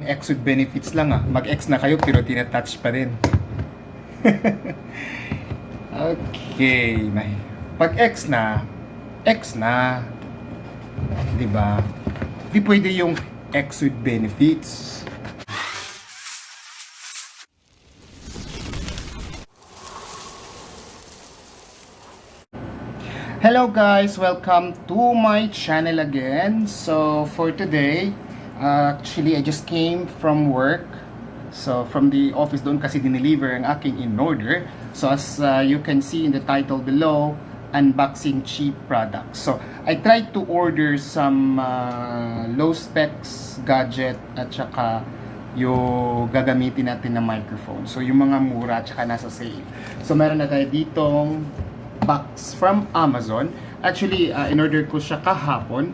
X with benefits lang ah. Mag-X na kayo pero tina-touch pa rin. Okay. Pag X na, X na. Diba? Di pwede yung X with benefits. Hello guys! Welcome to my channel again. So for today, actually I just came from work. So from the office doon kasi dineliver ang aking in order. So as you can see in the title below, unboxing cheap products. So I tried to order some low specs gadget at saka yung gagamitin natin na microphone. So yung mga mura at saka nasa sale. So meron na tayo ditong box from Amazon. Actually, in-order ko siya kahapon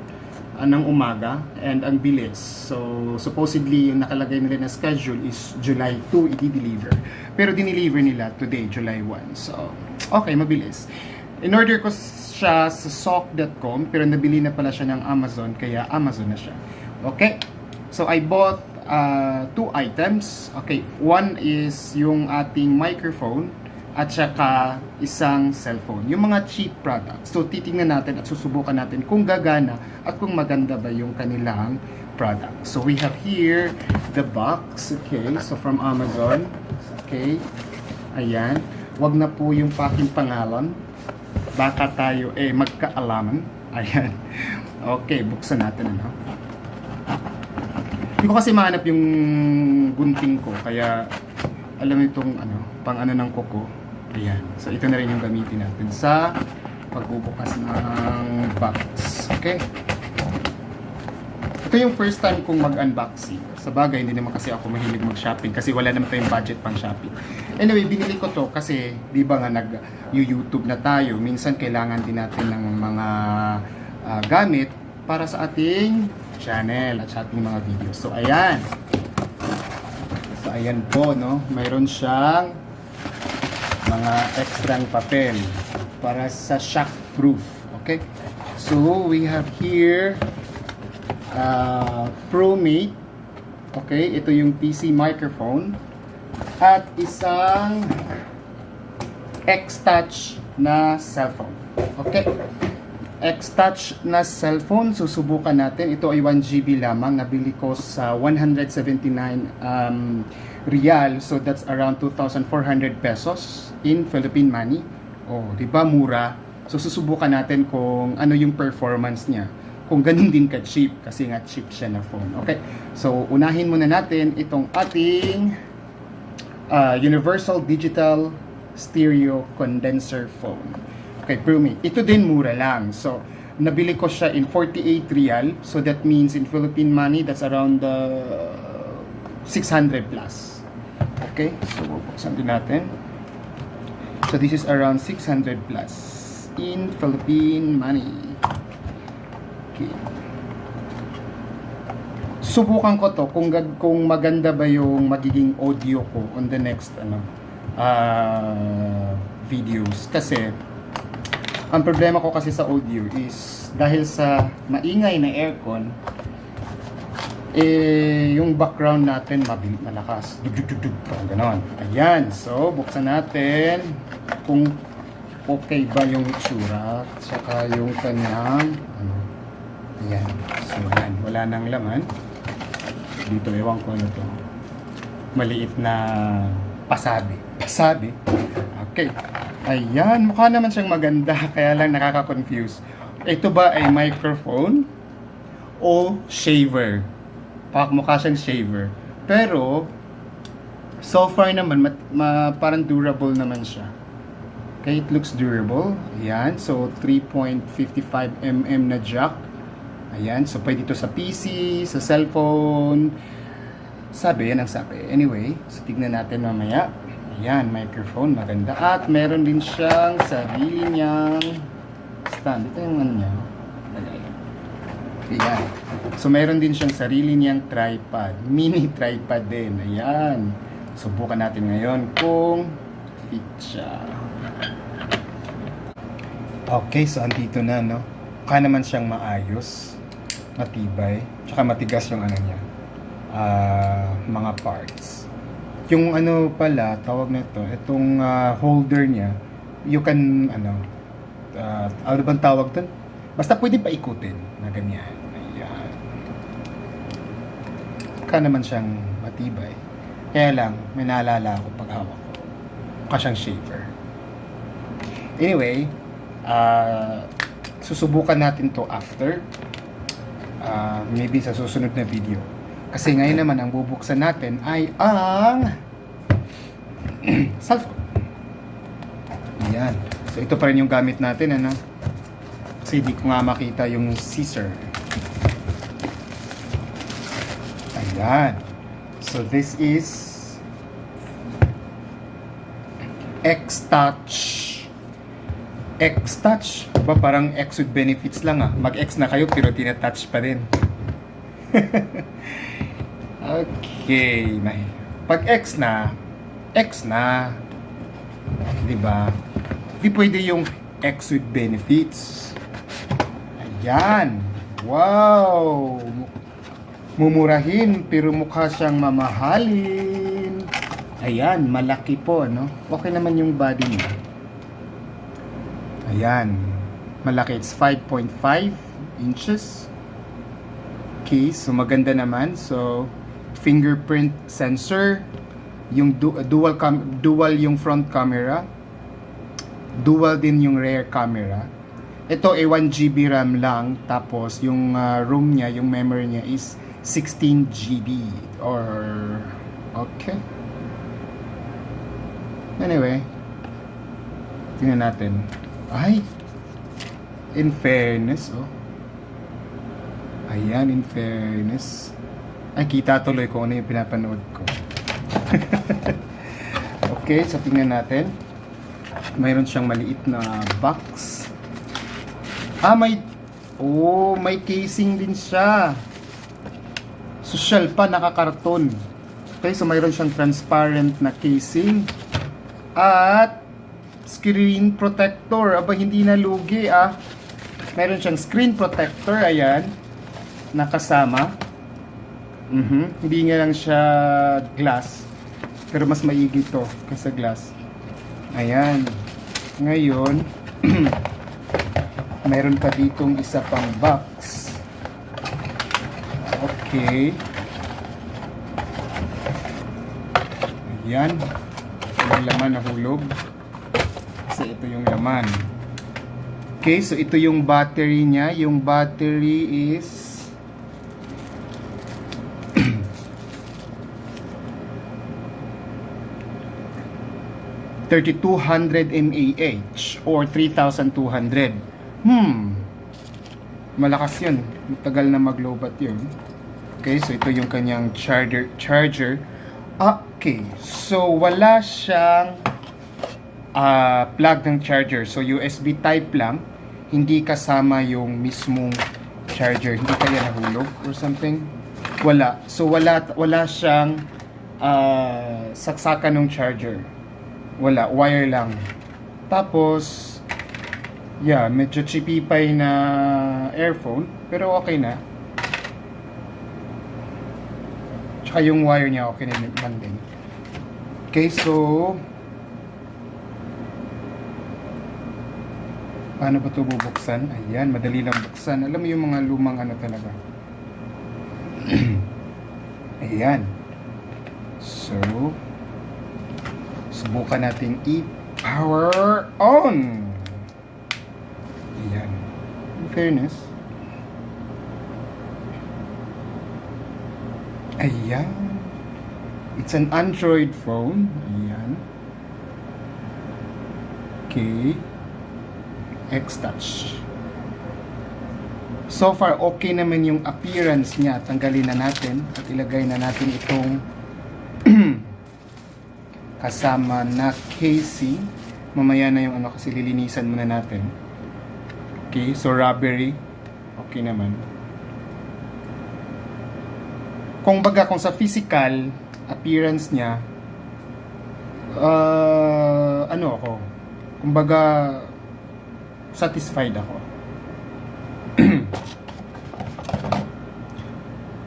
ng umaga and ang bilis. So, supposedly yung nakalagay nila na schedule is July 2 i-deliver. Pero dineliver nila today, July 1. So, okay, mabilis. In-order ko siya sa sock.com pero nabili na pala siya ng Amazon kaya Amazon na siya. Okay? So, I bought two items. Okay, one is yung ating microphone at saka isang cellphone. Yung mga cheap products. So, titingnan natin at susubukan natin kung gagana at kung maganda ba yung kanilang product. So, we have here the box. Okay, so from Amazon. Okay, ayan. Wag na po yung paking pangalan. Baka tayo magkaalaman. Ayan. Okay, buksan natin ano. Hindi ko kasi mahanap yung gunting ko. Kaya, alam mo itong pang ng kuko. Ayan. So, ito na rin yung gamitin natin sa pagbubukas ng box. Okay? Ito yung first time kong mag-unboxing. Sa bagay, hindi naman kasi ako mahilig mag-shopping kasi wala naman tayong budget pang shopping. Anyway, binili ko to kasi, di ba nga nag-YouTube na tayo. Minsan, kailangan din natin ng mga gamit para sa ating channel at sa ating mga videos. So, ayan. So, ayan po, no? Mayroon siyang mga extrang papel para sa shockproof. Okay? So, we have here ProMate. Okay? Ito yung PC microphone. At isang Xtouch na cellphone. Okay? Xtouch na cellphone. Susubukan natin. Ito ay 1GB lamang. Nabili ko sa 179 real. So, that's around 2,400 pesos in Philippine money. Oh, di ba mura? So, susubukan natin kung ano yung performance niya. Kung ganun din ka-cheap. Kasi nga cheap siya na phone. Okay? So, unahin muna natin itong ating Universal Digital Stereo Condenser Phone. Okay, ProMate. Ito din mura lang. So, nabili ko siya in 48 real. So, that means in Philippine money, that's around 600 plus. Okay, so bubuksan din natin. So this is around 600 plus in Philippine money. Okay. Subukan ko to kung maganda ba yung magiging audio ko on the next videos kasi ang problema ko kasi sa audio is dahil sa maingay na aircon yung background natin malakas. Dug-dug-dug-dug. Ganon. Ayan. So, buksan natin kung okay ba yung itsura. Saka yung kanyang ayan. So, ayan. Wala nang laman. Dito, ewan ko ano to. Maliit na pasabi. Pasabi. Okay. Ayan. Mukha naman siyang maganda. Kaya lang nakaka-confuse. Ito ba ay microphone o shaver? Mukha siyang shaver. Pero, so far naman, parang durable naman siya. Okay, it looks durable. Ayan, so 3.55mm na jack. Ayan, so pwede ito sa PC, sa cellphone. Sabi, yan ang sabi. Anyway, so tignan natin mamaya. Ayan, microphone, maganda. At meron din siyang sarili niyang stand. Ito yung ano niya. Ayan. So, meron din siyang sarili niyang tripod. Mini tripod din. Ayan. Subukan natin ngayon kung fit siya. Okay, so andito na, no? Mukha naman siyang maayos. Matibay. Tsaka matigas yung ano niya. mga parts. Yung ano pala, tawag nito, itong holder niya, you can, ano bang tawag dun? Basta pwede pa ikutin na ganyan. Ayan. Mukha naman siyang matibay. Kaya lang, may naalala ako pag hawak ko. Mukha siyang shaver. Anyway, susubukan natin to after. Maybe sa susunod na video. Kasi ngayon naman, ang bubuksan natin ay ang cellphone. Ayan. So, ito pa rin yung gamit natin, ano? Kasi di ko nga makita yung scissor. Ayan. So, this is Xtouch. Xtouch? Ba parang X with benefits lang ah. Mag-X na kayo pero tinatouch pa din. Okay. Pag X na, diba? Di pwede yung X with benefits. Ayan. Wow! Mumurahin pero mukha siyang mamahalin. Ayan, malaki po, no? Okay naman yung body niya. Ayan. Malaki. It's 5.5 inches. Okay, so maganda naman. So, fingerprint sensor. Yung dual yung front camera. Dual din yung rear camera. Ito ay 1 GB RAM lang. Tapos, yung room niya, yung memory niya is 16 GB. Or, okay. Anyway, tingnan natin. Ay, in fairness, oh. Ayan, in fairness. Ay, kita tuloy kung ano yung pinapanood ko. Okay, so tingnan natin. Mayroon siyang maliit na box. May casing din siya. Social pa, nakakarton. Okay, so mayroon siyang transparent na casing. At screen protector. Aba, hindi na lugi ah. Meron siyang screen protector. Ayan. Nakasama. Hindi nga lang siya glass. Pero mas maigi to kaysa glass. Ayan. Ngayon, meron pa ditong isa pang box. Okay. Ayan. Yung laman nahulog. Kasi ito yung laman. Okay, so ito yung battery niya. Yung battery is 3200 mAh or 3200. Malakas yun. Matagal na maglobat yun. Okay, so ito yung kanyang charger. Okay, so wala siyang plug ng charger. So USB type lang. Hindi kasama yung mismong charger. Hindi kaya nahulog or something. Wala. So wala siyang saksakan ng charger. Wala, wire lang. Tapos, yeah, medyo chipipay na earphone, pero okay na. Tsaka yung wire niya okay naman din. Okay, so paano ba ito bubuksan? Ayan, madali lang buksan. Alam mo yung mga lumang ano talaga. Ayan. So, subukan natin i-power on. Ayan. In fairness. Ayan. It's an Android phone. Ayan. Okay. Xtouch. So far, okay naman yung appearance niya. Tanggalin na natin at ilagay na natin itong kasama na casing. Mamaya na yung ano kasi lilinisan muna natin. Okay, so rubbery. Okay naman. Kung sa physical appearance niya, satisfied ako.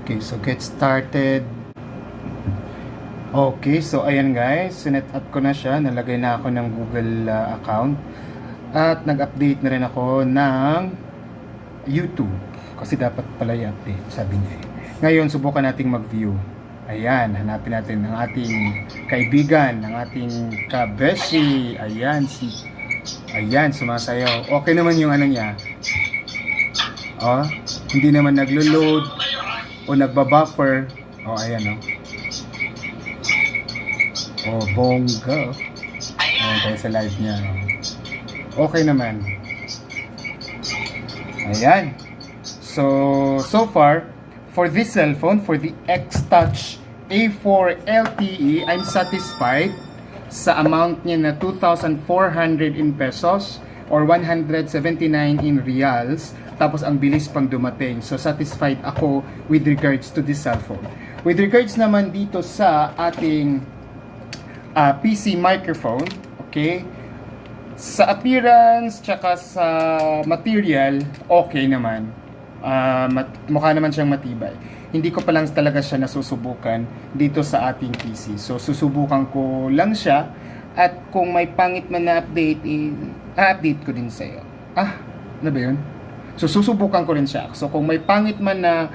Okay, so get started. Okay, so ayan guys, sinet up ko na siya, nalagay na ako ng Google account at nag-update na rin ako ng YouTube kasi dapat pala i-update, sabi niya. Ngayon, subukan nating mag-view. Ayan, hanapin natin ang ating kaibigan, ang ating kabeshi. Ayan, ayan, sumasayaw. Okay naman yung ano niya. Oh, hindi naman naglo-load o nagba-buffer. Oh, ayan oh. Oh, bongga. Ayan tayo sa live niya. Okay naman. Ayan. So far, for this cellphone, for the Xtouch A4 LTE, I'm satisfied sa amount niya na 2,400 in pesos or 179 in reals. Tapos ang bilis pang dumating. So satisfied ako with regards to this cellphone. With regards naman dito sa ating PC microphone, okay? Sa appearance, tsaka sa material, okay naman. Mukha naman siyang matibay. Hindi ko pa lang talaga siya nasusubukan dito sa ating PC. So, susubukan ko lang siya. At kung may pangit man na update, i-update ko din sa'yo. Ano ba yun? So, susubukan ko rin siya. So, kung may pangit man na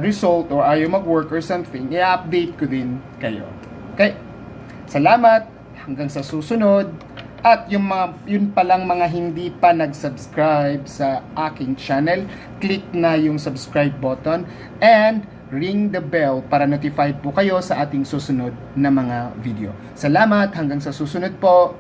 result or ayaw mag-work or something, i-update ko din kayo. Okay? Salamat, hanggang sa susunod. At yun palang mga hindi pa nag-subscribe sa aking channel, click na yung subscribe button and ring the bell para notified po kayo sa ating susunod na mga video. Salamat, hanggang sa susunod po.